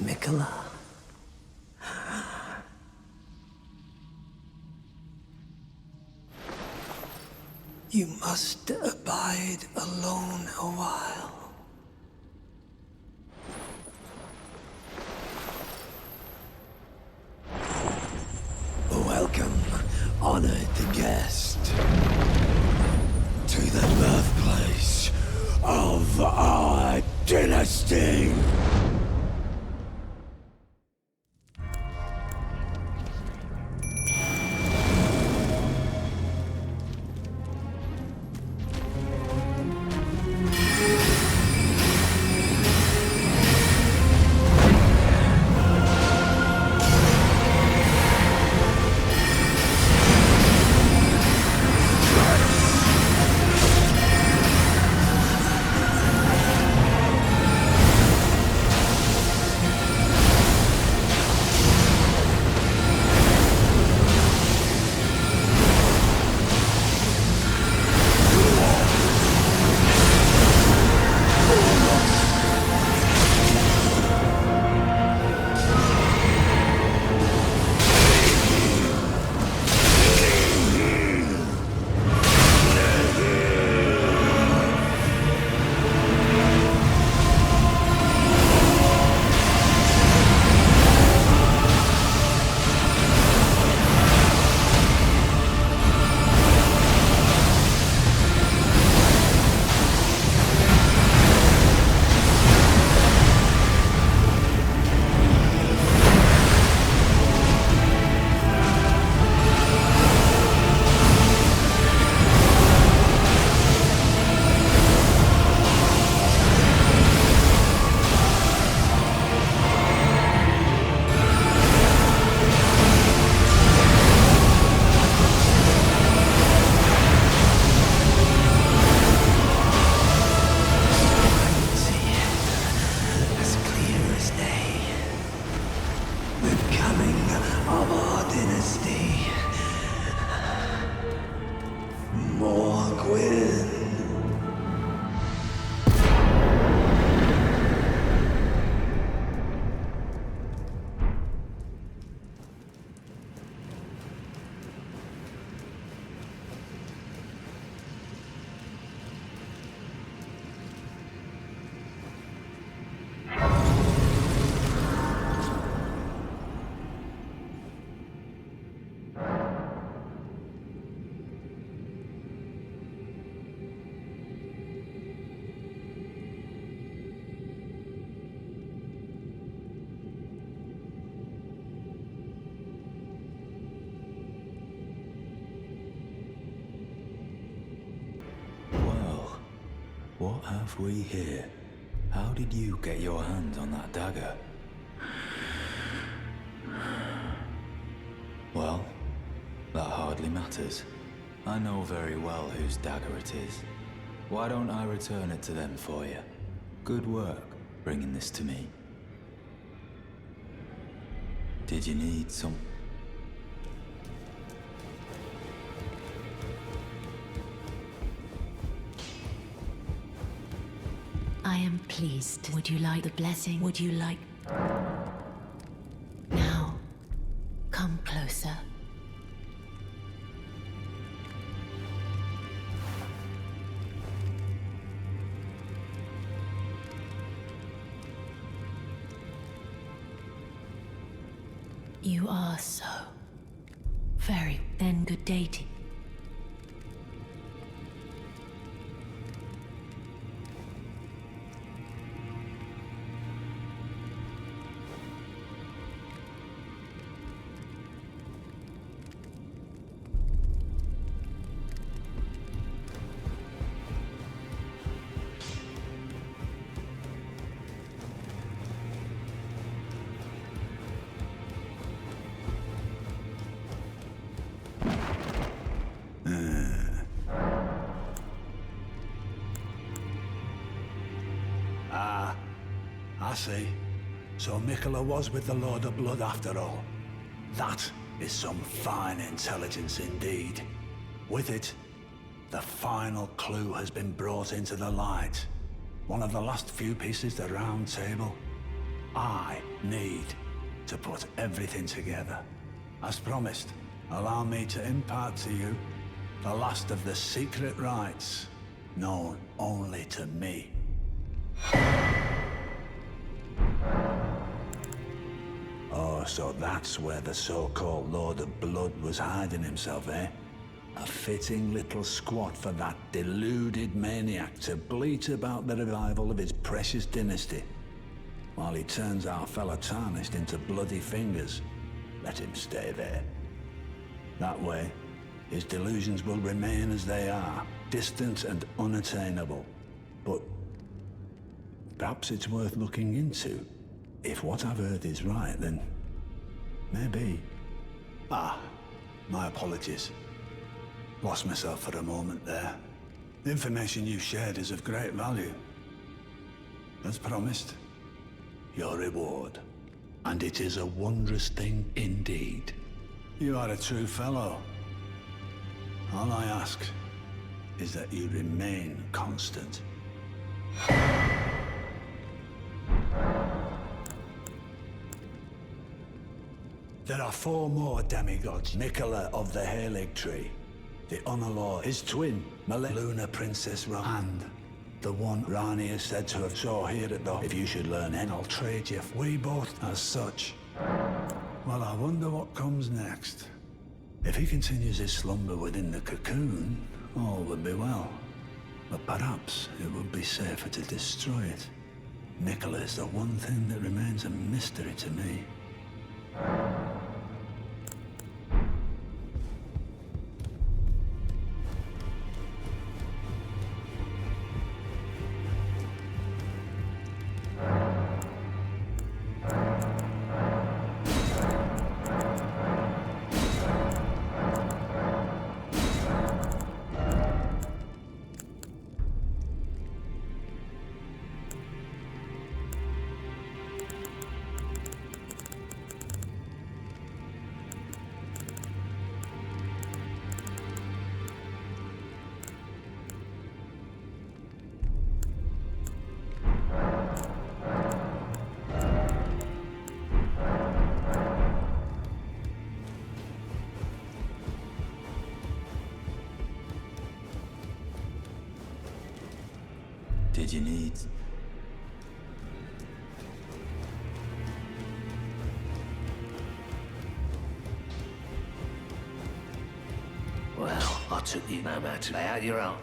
Mikola. You must abide alone a while. Welcome, honored guest, to the birthplace of our dynasty. What have we here? How did you get your hands on that dagger? Well, that hardly matters. I know very well whose dagger it is. Why don't I return it to them for you? Good work, bringing this to me. Did you need some... I am pleased. Would you like the blessing? Would you like... Now, come closer. You are so... very... then good day to you. I see. So Mikola was with the Lord of Blood after all. That is some fine intelligence indeed. With it, the final clue has been brought into the light. One of the last few pieces of the round table. I need to put everything together. As promised, allow me to impart to you the last of the secret rites, known only to me. Oh, so that's where the so-called Lord of Blood was hiding himself, eh? A fitting little squat for that deluded maniac to bleat about the revival of his precious dynasty, while he turns our fella Tarnished into bloody fingers. Let him stay there. That way, his delusions will remain as they are, distant and unattainable. But perhaps it's worth looking into. If what I've heard is right, then maybe... Ah, my apologies. Lost myself for a moment there. The information you shared is of great value. As promised, your reward. And it is a wondrous thing indeed. You are a true fellow. All I ask is that you remain constant. There are 4 more demigods. Nicola of the Halig Tree, the Honor Lord, his twin, Luna Princess Ran, and the one Rani is said to have saw here at the... If you should learn any, I'll trade you. We both as such. Well, I wonder what comes next. If he continues his slumber within the cocoon, all would be well. But perhaps it would be safer to destroy it. Nicola is the one thing that remains a mystery to me. Did you need... Well, I took you no matter. Lay out your own.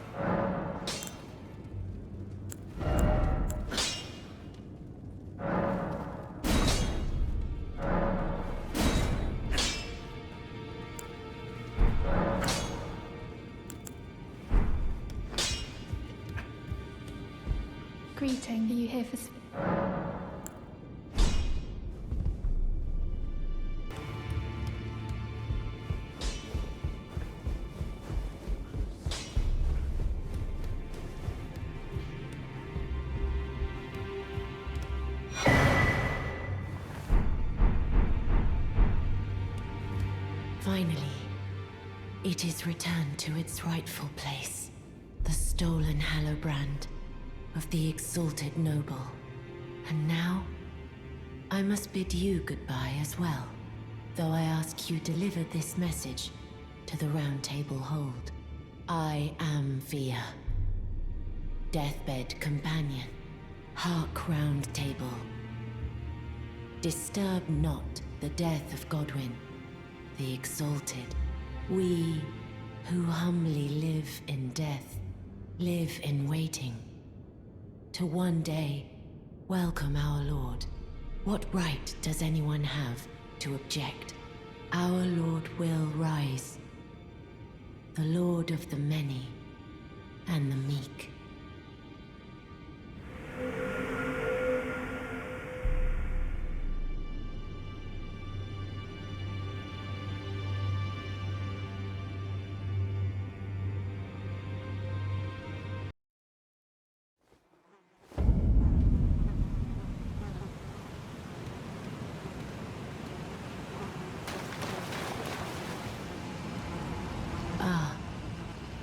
Greeting. Are you here for... Finally, it is returned to its rightful place. The stolen Hallowbrand of the exalted noble. And now, I must bid you goodbye as well, though I ask you deliver this message to the Round Table Hold. I am Via, deathbed companion, hark Round Table. Disturb not the death of Godwyn, the exalted. We who humbly live in death, live in waiting, to one day welcome our Lord. What right does anyone have to object? Our Lord will rise, the Lord of the many and the meek.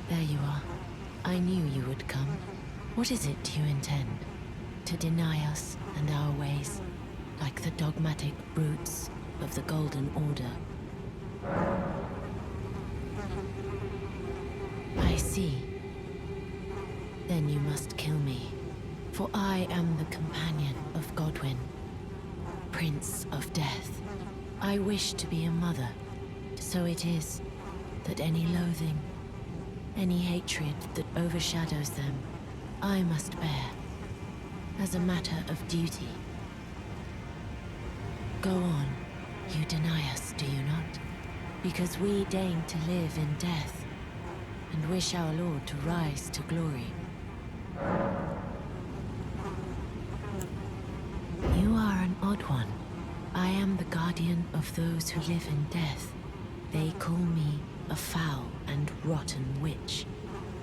There you are. I knew you would come. What is it you intend? To deny us and our ways, like the dogmatic brutes of the Golden Order. I see. Then you must kill me, for I am the companion of Godwyn, Prince of Death. I wish to be a mother, so it is that any loathing, any hatred that overshadows them, I must bear, as a matter of duty. Go on, you deny us, do you not? Because we deign to live in death, and wish our Lord to rise to glory. You are an odd one. I am the guardian of those who live in death. They call me a foul and rotten witch.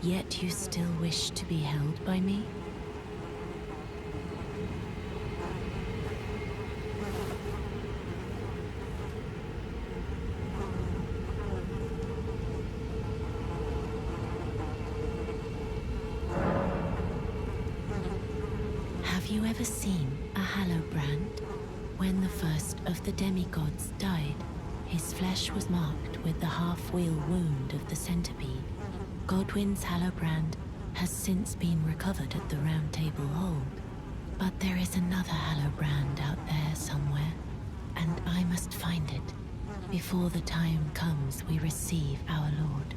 Yet you still wish to be held by me? Have you ever seen a Hallowbrand? When the first of the demigods died, his flesh was marked with the half-wheel wound of the centipede. Godwyn's Hallowbrand has since been recovered at the Round Table Hold. But there is another Hallowbrand out there somewhere, and I must find it before the time comes we receive our Lord.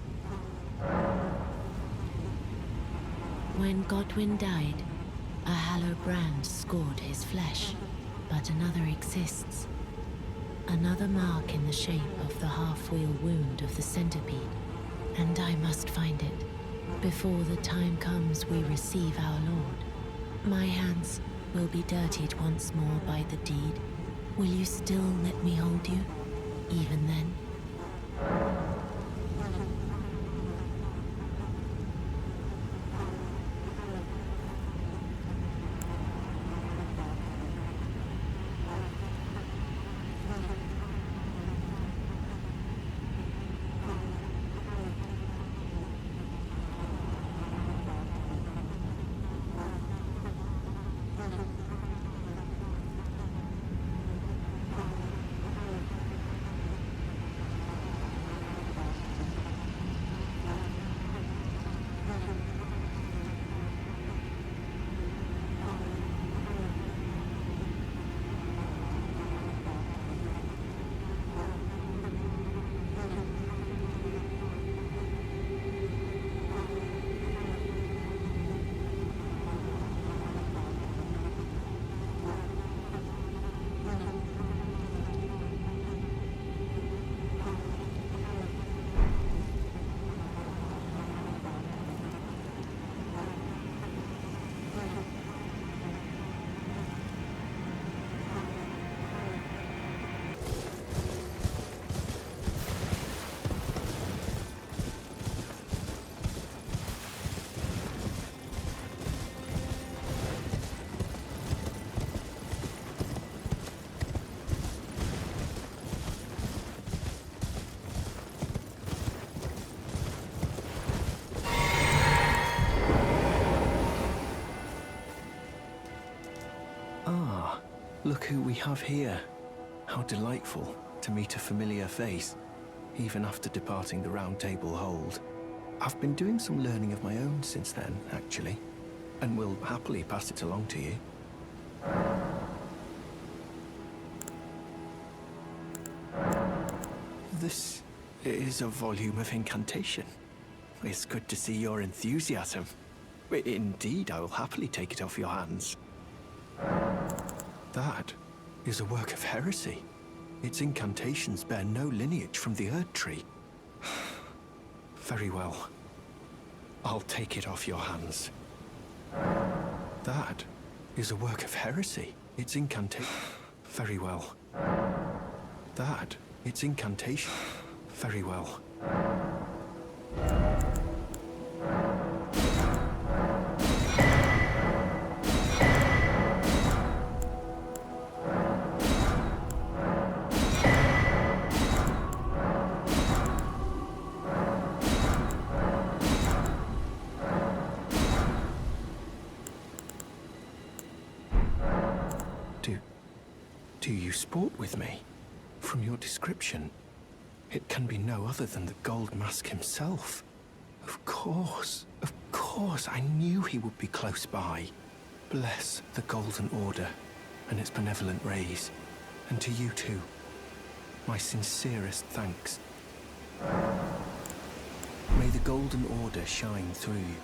When Godwyn died, a Hallowbrand scored his flesh, but another exists. Another mark in the shape of the half-wheel wound of the centipede, and I must find it before the time comes we receive our Lord. My hands will be dirtied once more by the deed. Will you still let me hold you, even then? Look who we have here. How delightful to meet a familiar face, even after departing the Round Table Hold. I've been doing some learning of my own since then, actually, and will happily pass it along to you. This is a volume of incantation. It's good to see your enthusiasm. Indeed, I will happily take it off your hands. That is a work of heresy. Its incantations bear no lineage from the Erd Tree. Very well. I'll take it off your hands. That is a work of heresy. Its incantation... Very well. That, its incantation... Very well. Do you sport with me? From your description, it can be no other than the Gold Mask himself. Of course, I knew he would be close by. Bless the Golden Order and its benevolent rays, and to you too, my sincerest thanks. May the Golden Order shine through you.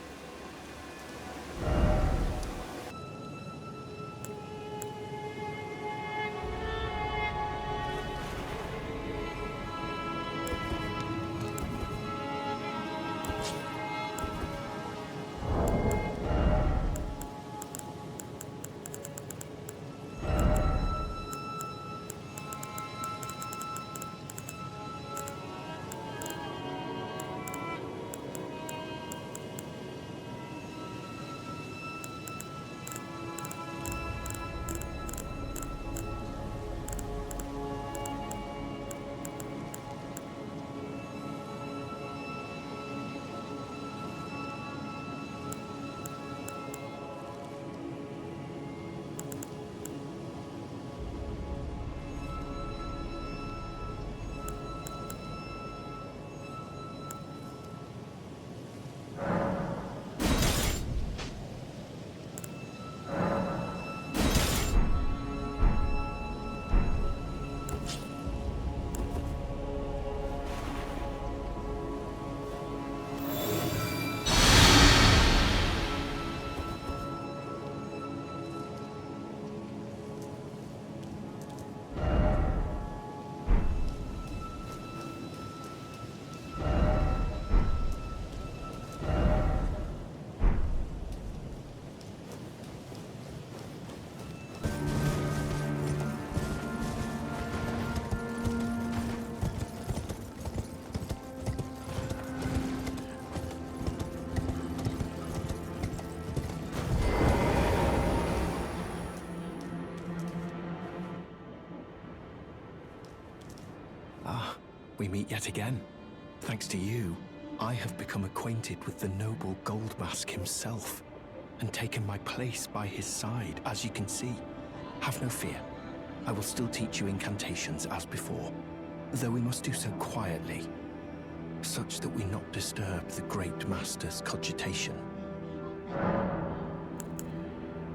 We meet yet again. Thanks to you, I have become acquainted with the noble Gold Mask himself, and taken my place by his side, as you can see. Have no fear. I will still teach you incantations as before, though we must do so quietly, such that we not disturb the Great Master's cogitation.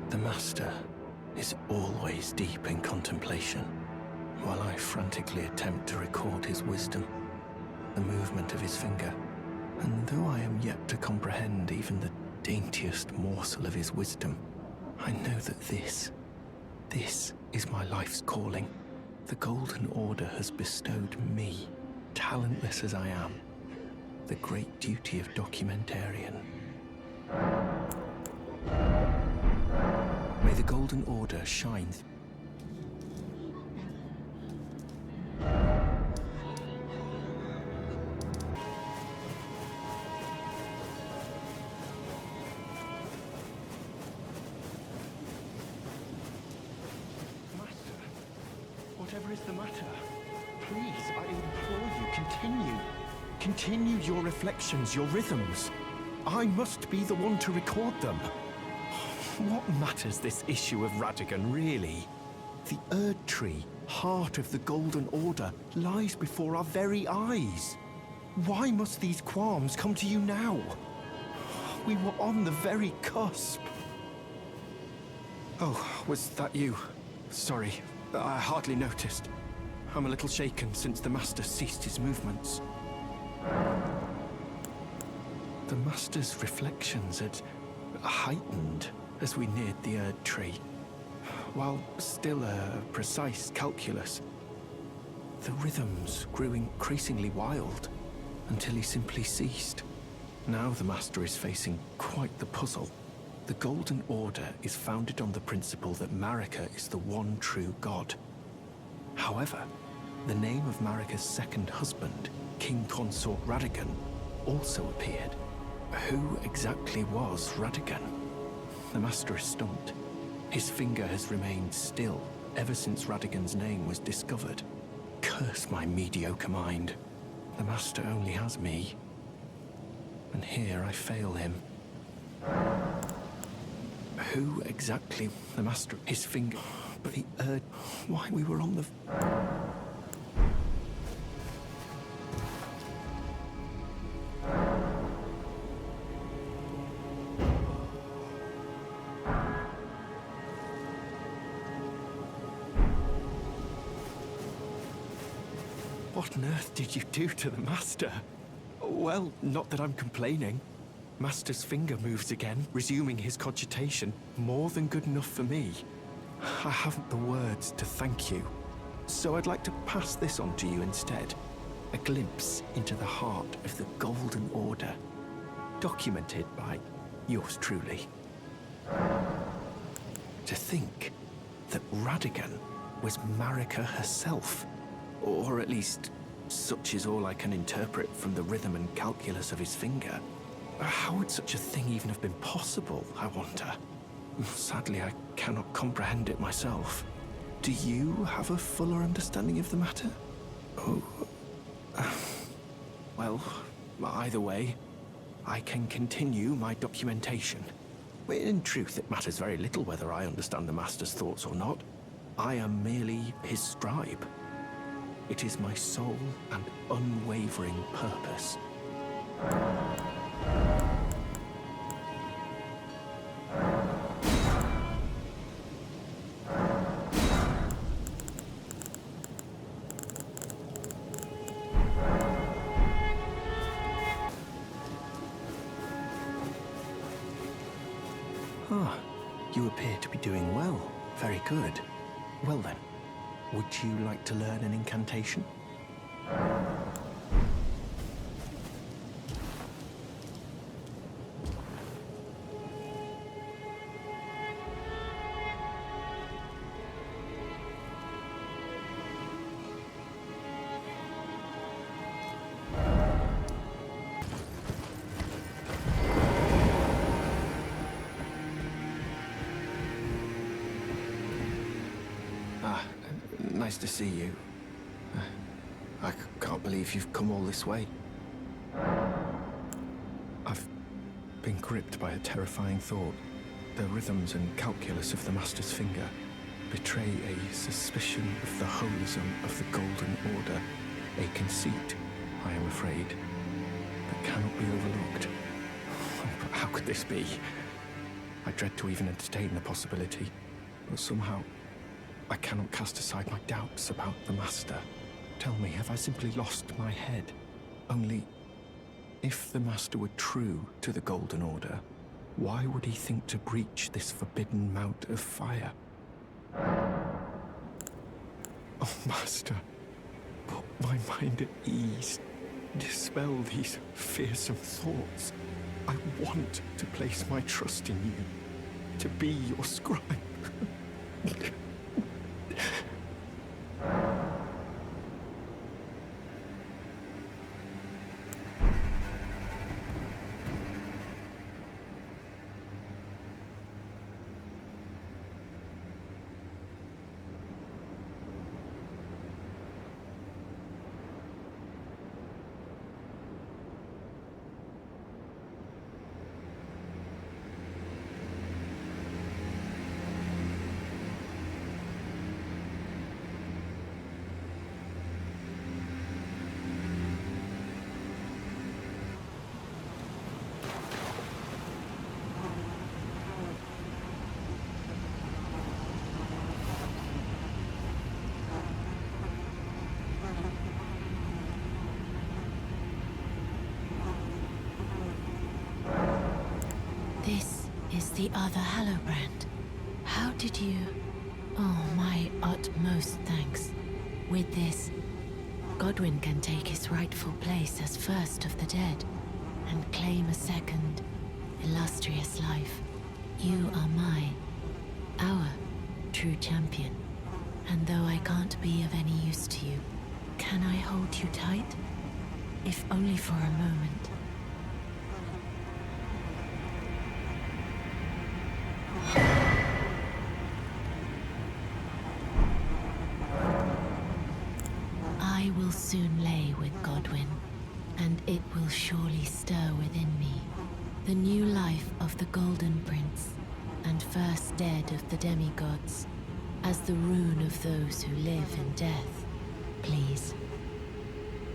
The Master is always deep in contemplation, while I frantically attempt to record his wisdom, the movement of his finger. And though I am yet to comprehend even the daintiest morsel of his wisdom, I know that this is my life's calling. The Golden Order has bestowed me, talentless as I am, the great duty of documentarian. May the Golden Order shine. Whatever is the matter, please, I implore you, continue. Continue your reflections, your rhythms. I must be the one to record them. What matters this issue of Radagon, really? The Erd Tree, heart of the Golden Order, lies before our very eyes. Why must these qualms come to you now? We were on the very cusp. Oh, was that you? Sorry. I hardly noticed. I'm a little shaken since the Master ceased his movements. The Master's reflections had heightened as we neared the Erd Tree. While still a precise calculus, the rhythms grew increasingly wild until he simply ceased. Now the Master is facing quite the puzzle. The Golden Order is founded on the principle that Marika is the one true god. However, the name of Marika's second husband, King Consort Radagon, also appeared. Who exactly was Radagon? The Master is stumped. His finger has remained still ever since Radagon's name was discovered. Curse my mediocre mind. The Master only has me. And here I fail him. Who exactly? The Master, his finger. but the urge... Why we were on the... What on earth did you do to the Master? Well, not that I'm complaining. Master's finger moves again, resuming his cogitation. More than good enough for me. I haven't the words to thank you. So I'd like to pass this on to you instead. A glimpse into the heart of the Golden Order. Documented by yours truly. To think that Radigan was Marika herself. Or at least, such is all I can interpret from the rhythm and calculus of his finger. How would such a thing even have been possible, I wonder? Sadly, I cannot comprehend it myself. Do you have a fuller understanding of the matter? Oh... well, either way, I can continue my documentation. In truth, it matters very little whether I understand the Master's thoughts or not. I am merely his scribe. It is my sole and unwavering purpose. Ah, you appear to be doing well. Very good. Well then, would you like to learn an incantation? Nice to see you. I can't believe you've come all this way. I've been gripped by a terrifying thought. The rhythms and calculus of the Master's finger betray a suspicion of the holism of the Golden Order. A conceit, I am afraid, that cannot be overlooked. But how could this be? I dread to even entertain the possibility, but somehow I cannot cast aside my doubts about the Master. Tell me, have I simply lost my head? Only, if the Master were true to the Golden Order, why would he think to breach this forbidden mount of fire? Oh, Master, put my mind at ease. Dispel these fearsome thoughts. I want to place my trust in you, to be your scribe. This is the other Hallowbrand. How did you... Oh, my utmost thanks. With this, Godwyn can take his rightful place as first of the dead, and claim a second, illustrious life. You are our true champion. And though I can't be of any use to you, can I hold you tight? If only for a moment. I will soon lay with Godwyn, and it will surely stir within me the new life of the Golden Prince, and first dead of the demigods. as the rune of those who live in death. Please,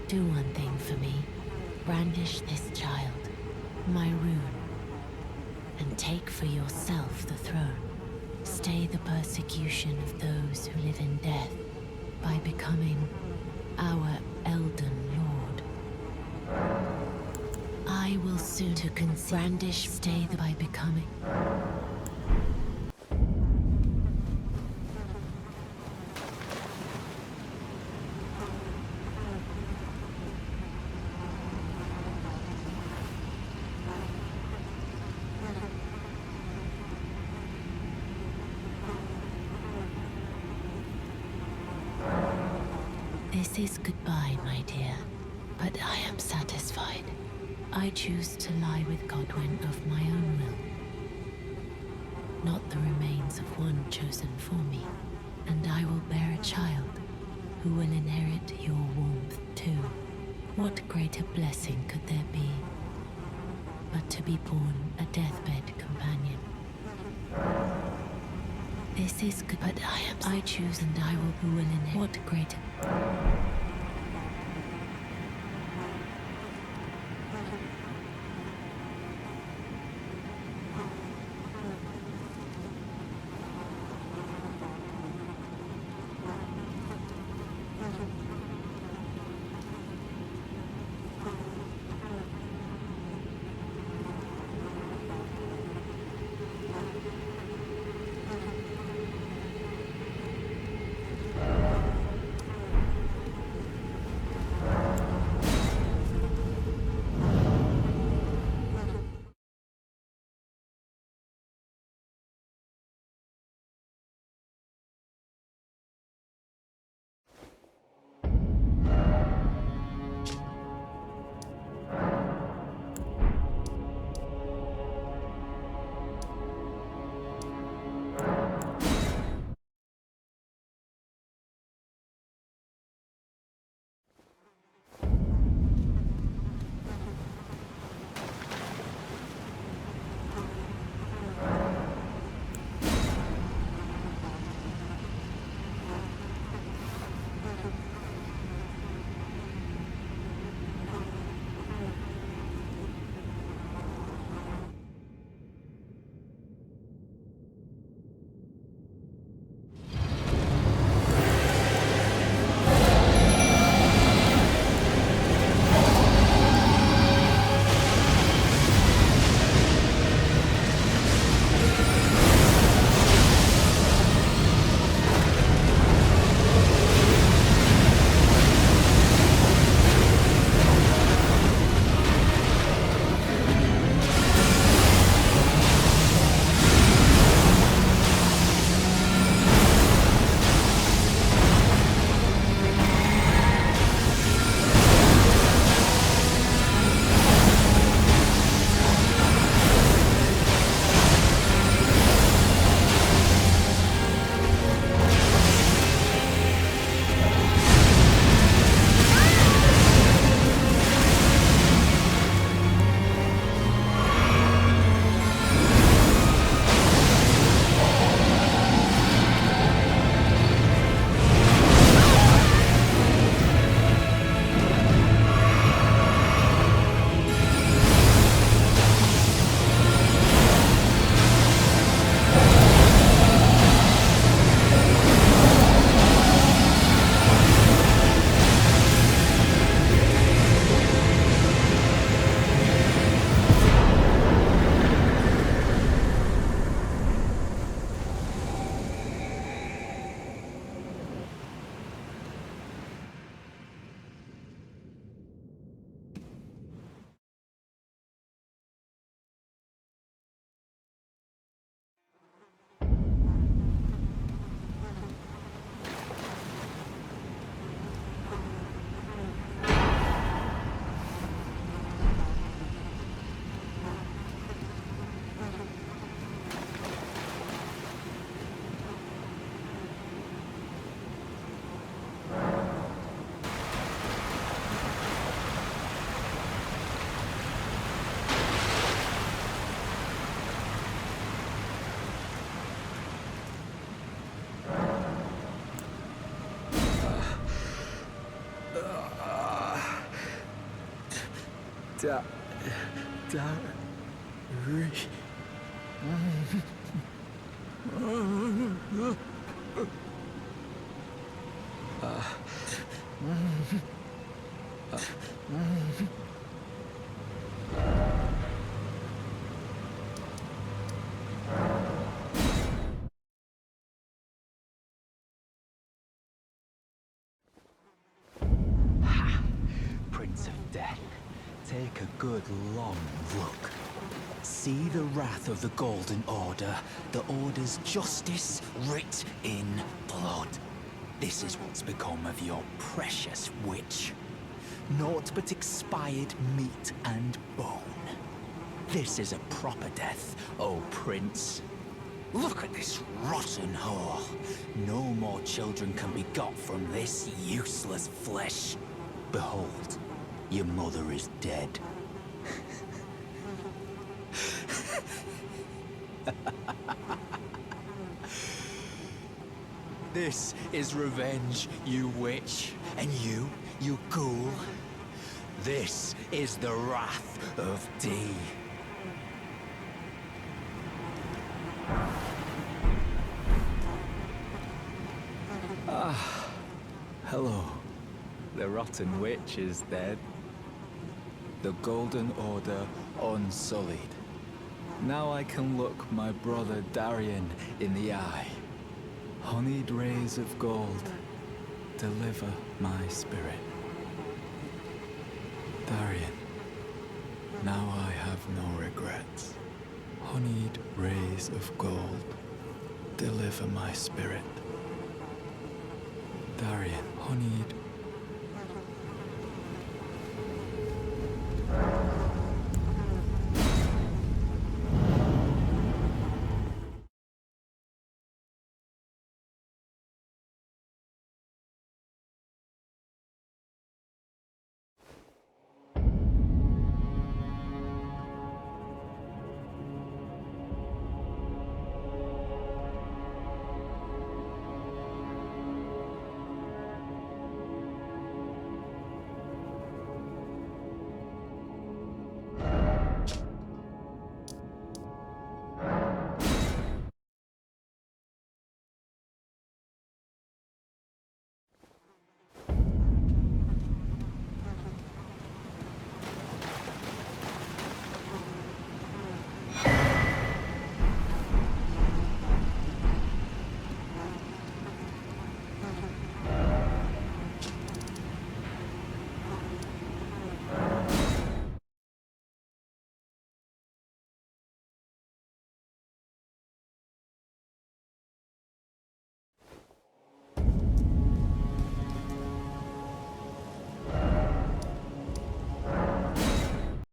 do one thing for me. Brandish this child, my rune, and take for yourself the throne. Stay the persecution of those who live in death by becoming our Elden Lord. I will soon to brandish stay the by becoming. This is goodbye, my dear, but I am satisfied. I choose to lie with Godwin of my own will, not the remains of one chosen for me, and I will bear a child who will inherit your warmth too. What greater blessing could there be but to be born a deathbed companion? This is good, but I choose, and I will who will inherit. What greater? Da... Da... Ri... Prince of Death, take a good long look. See the wrath of the Golden Order, the Order's justice writ in blood. This is what's become of your precious witch. Naught but expired meat and bone. This is a proper death, O Prince. Look at this rotten whore. No more children can be got from this useless flesh. Behold, your mother is dead. This is revenge, you witch, and you ghoul. This is the wrath of D. Hello. The rotten witch is dead. The Golden Order unsullied. Now I can look my brother Darien in the eye. Honeyed rays of gold, deliver my spirit. Darien, now I have no regrets. Honeyed rays of gold, deliver my spirit. Darien, honeyed